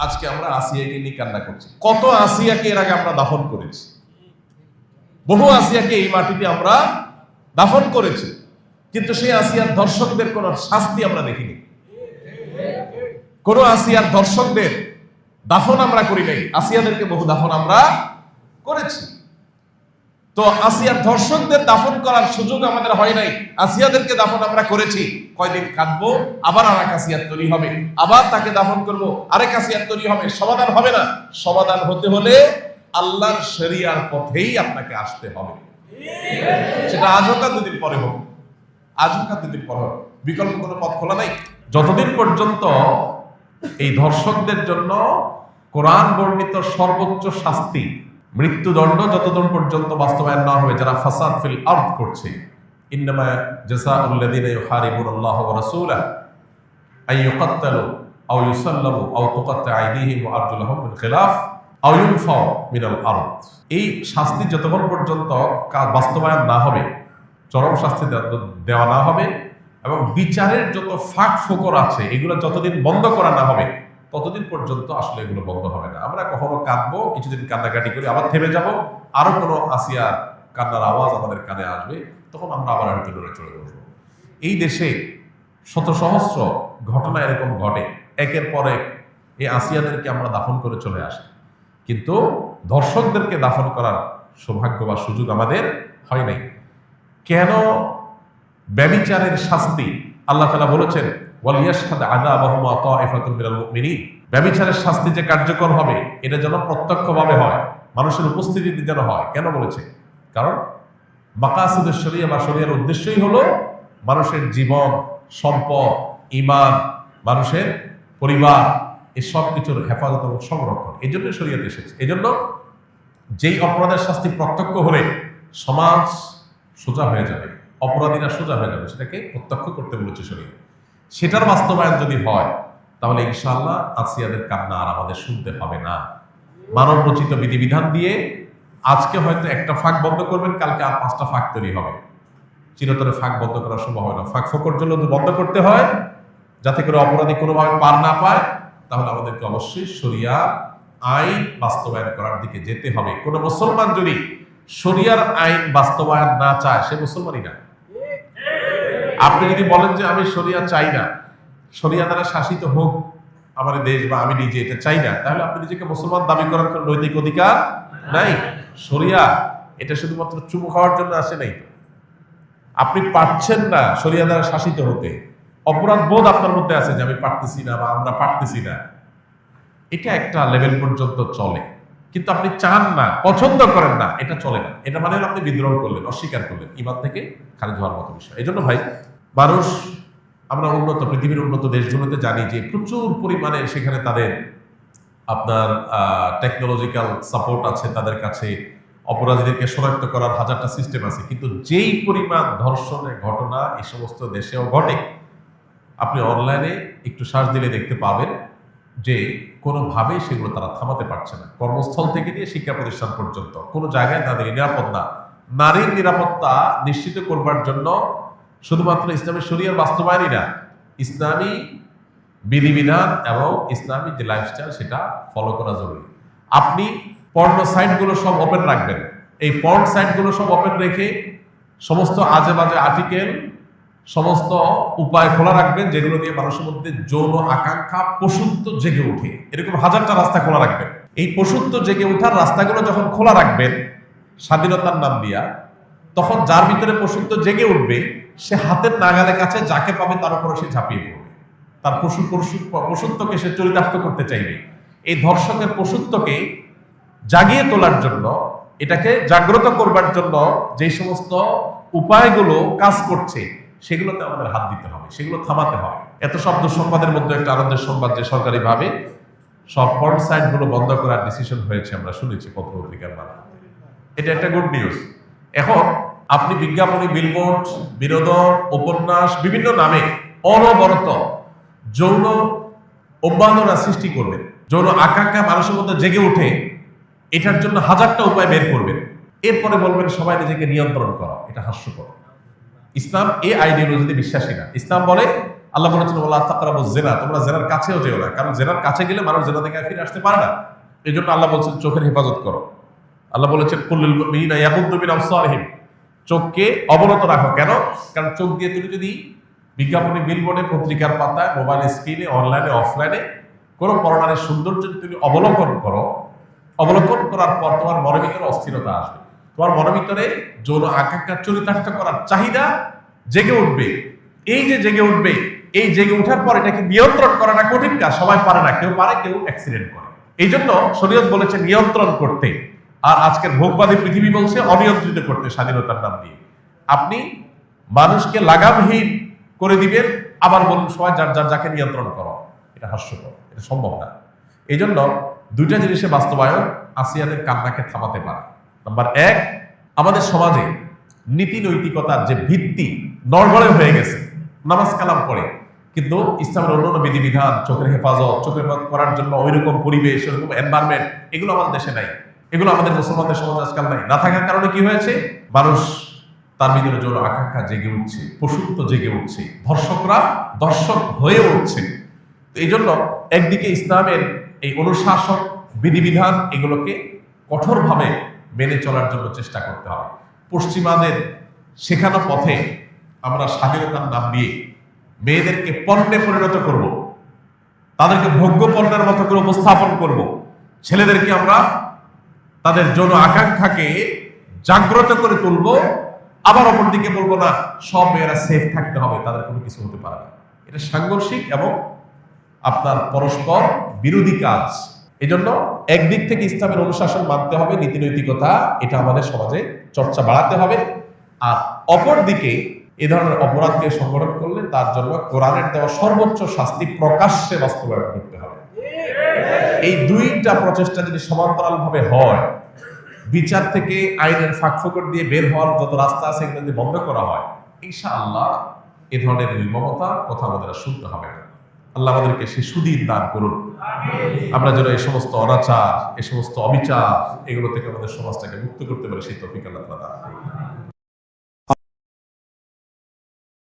আজকে আমরা আসিয়াকে নিয়ে কান্না করছি। কত আসিয়াকে এর আগে আমরা দাফন করেছি, বহু আসিয়াকে এই মাটিতে আমরা দাফন করেছি, কিন্তু সেই আসিয়ার ধর্ষকদের কোন শাস্তি আমরা দেখিনি। কোন আসিয়ার ধর্ষকদের দাফন আমরা করি নাই, আসিয়াদেরকে বহু দাফন আমরা করেছি। তো আসিয়ার ধর্ষকদের দাফন করার সুযোগ আমাদের হয় নাই, আসিয়াদেরকে দাফন আমরা করেছি। কয়দিন কাঁদবো, আবার আরেক আসিয়ার তৈরি হবে, আবার তাকে দাফন করব, আরেক আসিয়ার তৈরি হবে। সমাধান হবে না। সমাধান হতে হলে আল্লাহর শরিয়ার পথেই আপনাকে আসতে হবে। সেটা আজ হোক আর দুদিন পরে হোক, আজ হোক আর দুদিন পরে হোক, বিকল্প কোনো পথ খোলা নাই। যতদিন পর্যন্ত এই ধর্ষকদের জন্য কোরআন বর্ণিত সর্বোচ্চ শাস্তি মৃত্যুদণ্ড যতদিন পর্যন্ত বাস্তবায়ন না হবে, যারা ফাসাদ ফিল আরদ করছে, ইন্নামা জাযাউল লাযিনা ইউহারিবুনাল্লাহ ওয়া রাসূলাহু আন ইউকাত্তালু আও ইউসাল্লাবু আও তুকাত্তা আইদিহিম ওয়া আরজুলুহুম মিন খিলাফ আও ইউনফাউ মিনাল আরদ। এই শাস্তি যতক্ষণ পর্যন্ত বাস্তবায়ন না হবে, চরম শাস্তি দেওয়া না হবে, এবং বিচারের যত ফাঁক ফোকর আছে এগুলো যতদিন বন্ধ করা না হবে, ততদিন পর্যন্ত আসলে এগুলো বন্ধ হবে না। আমরা কখনো কাঁদবো, কিছুদিন কান্নাকাটি করে আবার থেমে যাব, আরো কোনো আসিয়ার কান্নার আওয়াজ আমাদের কানে আসবে, তখন আমরা আবার হয়তো লড়ে চলে বসবো। এই দেশে শত সহস্র ঘটনা এরকম ঘটে, একের পর এক এই আসিয়াদেরকে আমরা দাফন করে চলে আসি, কিন্তু ধর্ষকদেরকে দাফন করার সৌভাগ্য বা সুযোগ আমাদের হয় নাই। কেন? ব্যভিচারের শাস্তি আল্লাহ তাআলা বলেছেন ওয়ালিয়াশহাদ আযাবাহুমা তাইফাতুম মিনাল মুমিনিন। ব্যভিচারের শাস্তি যে কার্যকর হবে, এটা যেন প্রত্যক্ষভাবে হয়, মানুষের উপস্থিতিতে যেন হয়। কেন বলেছে? কারণ মাকাসিদুশ শরিয়া বা শরিয়ার উদ্দেশ্যই হলো মানুষের জীবন, সম্পদ, ঈমান, মানুষের পরিবার, এই সব কিছুর হেফাজত এবং সংরক্ষণ। এই জন্য শরিয়াত এসেছে। এই জন্য যেই অপরাধের শাস্তি প্রত্যক্ষ হলে সমাজ সোজা হয়ে যাবে, অপরাধীরা সোজা হয়ে যাবে, সেটাকে প্রত্যক্ষ করতে বলেছে শরীয়ত। সেটার বাস্তবায়ন যদি হয়, তাহলে ইনশাআল্লাহ আসিয়াদের কান্না আর আমাদের শুনতে হবে না। মানব রচিত বিধিবিধান দিয়ে আজকে হয়তো একটা ফাঁক বন্ধ করবেন, কালকে আর 5টা ফাঁক তৈরি হবে। চিরতরে ফাঁক বন্ধ করা সম্ভব হয় না। ফাঁক ফোকর জন্য বন্ধ করতে হয়, যাতে করে অপরাধী কোনোভাবে পার না পায়, তাহলে আমাদেরকে অবশ্যই শরিয়া আইন বাস্তবায়ন করার দিকে যেতে হবে। কোনো মুসলমান যদি শরিয়ার আইন বাস্তবায়ন না চায়, সে মুসলমানই না। আপনি যদি বলেন যে আমি শরিয়া চাই না, শরিয়া দ্বারা শাসিত হোক আমার দেশ বা আমি নিজে এটা চাই না, তাহলে আপনি নিজেকে মুসলমান দাবি করার কোনো নৈতিক অধিকার নাই। শরিয়া এটা শুধুমাত্র চুমু খাওয়ার জন্য আসে নাই। আপনি পারছেন না শরিয়া দ্বারা শাসিত হতে, অপরাধ বোধ আপনার মধ্যে আছে যে আমি পারতেছি না বা আমরা পারতেছি না, এটা একটা লেভেল পর্যন্ত চলে। কিন্তু আপনি চান না, পছন্দ করেন না, এটা চলে না। এটা মানে আপনি বিদ্রোহ করলেন, অস্বীকার করলেন, ঈমান থেকে খারিজ হওয়ার মতো বিষয়। এই জন্য ভাই, মানুষ, আমরা উন্নত পৃথিবীর উন্নত দেশগুলোতে জানি যে প্রচুর পরিমাণে সেখানে তাদের আপনার টেকনোলজিক্যাল সাপোর্ট আছে, তাদের কাছে অপরাধীদেরকে শনাক্ত করার 1000টা সিস্টেম আছে। কিন্তু যেই পরিমাণ ধর্ষণের ঘটনা এই সমস্ত দেশেও ঘটে, আপনি অনলাইনে একটু সার্চ দিলে দেখতে পাবেন যে কোনোভাবেই সেগুলো তারা থামাতে পারছে না। কর্মস্থল থেকে নিয়ে শিক্ষা প্রতিষ্ঠান পর্যন্ত কোনো জায়গায় তাদের নিরাপদ না। নারীর নিরাপত্তা নিশ্চিত করবার জন্য শুধুমাত্র ইসলামী শরিয়ার বাস্তবায়নই না, ইসলামী বিধিবিধান এবং ইসলামী যে লাইফস্টাইল সেটা ফলো করা জরুরি। আপনি পর্ন সাইটগুলো সব ওপেন রাখবেন, এই পর্ন সাইটগুলো সব ওপেন রেখে সমস্ত আজে বাজে আর্টিকেল, সমস্ত উপায় খোলা রাখবেন যেগুলো দিয়ে মানুষের মধ্যে যৌন আকাঙ্ক্ষা পশুত্ব জেগে ওঠে। এরকম 1000টা রাস্তা খোলা রাখবেন। এই পশুত্ব জেগে ওঠার রাস্তাগুলো যখন খোলা রাখবেন স্বাধীনতার নাম দিয়া, তখন যার ভিতরে পশুত্ব জেগে উঠবে, সে হাতের নাগালের কাছে যাকে পাবে তার উপরে সে ঝাঁপিয়ে পড়বে, তার পশুত্বকে সে চরিতার্থ করতে চাইবে। এই ধর্ষকের পশুত্বকে জাগিয়ে তোলার জন্য, এটাকে জাগ্রত করবার জন্য যে সমস্ত উপায়গুলো কাজ করছে, সেগুলোতে আমাদের হাত দিতে হবে, সেগুলো থামাতে হবে। এত সব দুঃসংবাদের মধ্যে একটা আনন্দের সংবাদ যে সরকারিভাবে সব পর্ন সাইটগুলো বন্ধ করার ডিসিশন হয়েছে, আমরা শুনেছি পত্র-পত্রিকার মাধ্যমে। এটা একটা গুড নিউজ। এখন আপনি বিজ্ঞাপনী, বিলবোর্ড, বিনোদন, উপন্যাস, বিভিন্ন নামে অনবরত যৌন উন্মাদনা সৃষ্টি করবেন, যৌন আকাঙ্ক্ষা মানুষের মধ্যে জেগে উঠে, এটার জন্য 1000টা উপায় বের করবেন। এরপরে বলবেন সবাই নিজেকে নিয়ন্ত্রণ করা। এটা হাস্যকর। ইসলাম এই আইডিওলজিতে বিশ্বাসী না। ইসলাম বলে আল্লাহ বলেছেন ওয়ালা তাকরাবুজ জিনা, তোমরা জিনার কাছেও যেও না, কারণ জিনার কাছে গেলে মানুষ জিনা থেকে ফিরে আসতে পারে না। এই জন্য আল্লাহ বলছেন চোখের হেফাজত করো। আল্লাহ বলেছেন কুল্লিল মুমিনিনা ইয়াগুদ্দু মিন আবসারিহিম, চোখকে অবনত রাখো। কেন? কারণ চোখ দিয়ে তুমি যদি বিজ্ঞাপনে, বিলবোর্ডে, পত্রিকার পাতায়, মোবাইল স্ক্রিনে, অনলাইনে, অফলাইনে কোনো পরনারীর সৌন্দর্য যদি তুমি অবলোকন করো, অবলোকন করার পর তোমার মনের ভিতরে অস্থিরতা আসবে, তোমার মনের ভিতরে যৌন আকাঙ্ক্ষা চরিতার্থ করার চাহিদা জেগে উঠবে। এই যে জেগে উঠবে, এই জেগে ওঠার পর এটাকে নিয়ন্ত্রণ করাটা কঠিন কাজ, সবাই পারে না, কেউ পারে, কেউ অ্যাক্সিডেন্ট করে। এই জন্য শরীয়ত বলেছে নিয়ন্ত্রণ করতে, আর আজকের ভোগবাদী পৃথিবী বলছে অনিয়ন্ত্রিত করতে স্বাধীনতার নাম দিয়ে। আপনি মানুষকে লাগামহীন করে দিবেন, আবার বলুন সবাই যার যার যাকে নিয়ন্ত্রণ করো, এটা হাস্যকর, এটা সম্ভব না। এই জন্য দুইটা জিনিসের বাস্তবায়ন আসিয়াদের কান্নাকে থামাতে পারে। নাম্বার এক, আমাদের সমাজে নীতি নৈতিকতার যে ভিত্তি নড়বড়ে হয়ে গেছে, নামাজ কালাম পড়ে, কিন্তু ইসলামের অন্যান্য বিধিবিধান, চোখের হেফাজত করার জন্য ওইরকম পরিবেশ, ওইরকম এনভায়রনমেন্ট, এগুলো আমাদের দেশে নাই। এগুলো আমাদের মুসলমানদের সমাজ আজকাল নাই। না থাকার কারণে কি হয়েছে? মানুষ তার ভিতরে যৌন আকাঙ্ক্ষা জেগে উঠছে, পশুত্ব জেগে উঠছে, ধর্ষকরা দর্শক হয়ে উঠছে। এই জন্য একদিকে ইসলামের এই অনুশাসন, বিধিবিধান, এগুলোকে কঠোরভাবে মেনে চলার জন্য চেষ্টা করতে হবে। পশ্চিমাদের শেখানো পথে আমরা স্বাধীনতার নাম দিয়ে মেয়েদেরকে পণ্যে পরিণত করব, তাদেরকে ভোগ্য পণ্যের মতো করে উপস্থাপন করব। ছেলেদেরকে আমরা তাদের যৌন আকাঙ্ক্ষাকে জাগ্রত করে তুলব, আবার অপরদিকে বলবো না সব মেয়েরা সেফ থাকতে হবে, তাদের কোনো কিছু হতে পারে না। এটা সাংঘর্ষিক এবং আপনার পরস্পর বিরোধী কাজ। এই জন্য একদিক থেকে ইসলামের অনুশাসন মানতে হবে, নীতি নৈতিকতা, এটা আমাদের সমাজে চর্চা বাড়াতে হবে। আর অপর দিকে এ ধরনের অপরাধকে সংগঠন করলে তার জন্য কোরআনের দেওয়া সর্বোচ্চ শাস্তি প্রকাশ্যে বাস্তবায়ন করতে হবে। এই দুইটা প্রচেষ্টা যদি সমান্তরাল ভাবে হয়, বিচার থেকে আইনের ফাঁকফোকর দিয়ে বের হওয়ার যত রাস্তা আছে এগুলো যদি বন্ধ করা হয়, ইনশাআল্লাহ এ ধরনের নির্মমতা কথা আমাদের আর শুনতে হবে না। আল্লাহ আমাদেরকে সে সুদিন দান করুন। আমরা যেন এই সমস্ত অনাচার, এই সমস্ত অবিচার, এগুলো থেকে আমাদের সমাজটাকে মুক্ত করতে পারি, সেই তৌফিক আল্লাহ তাআলা দান করুন।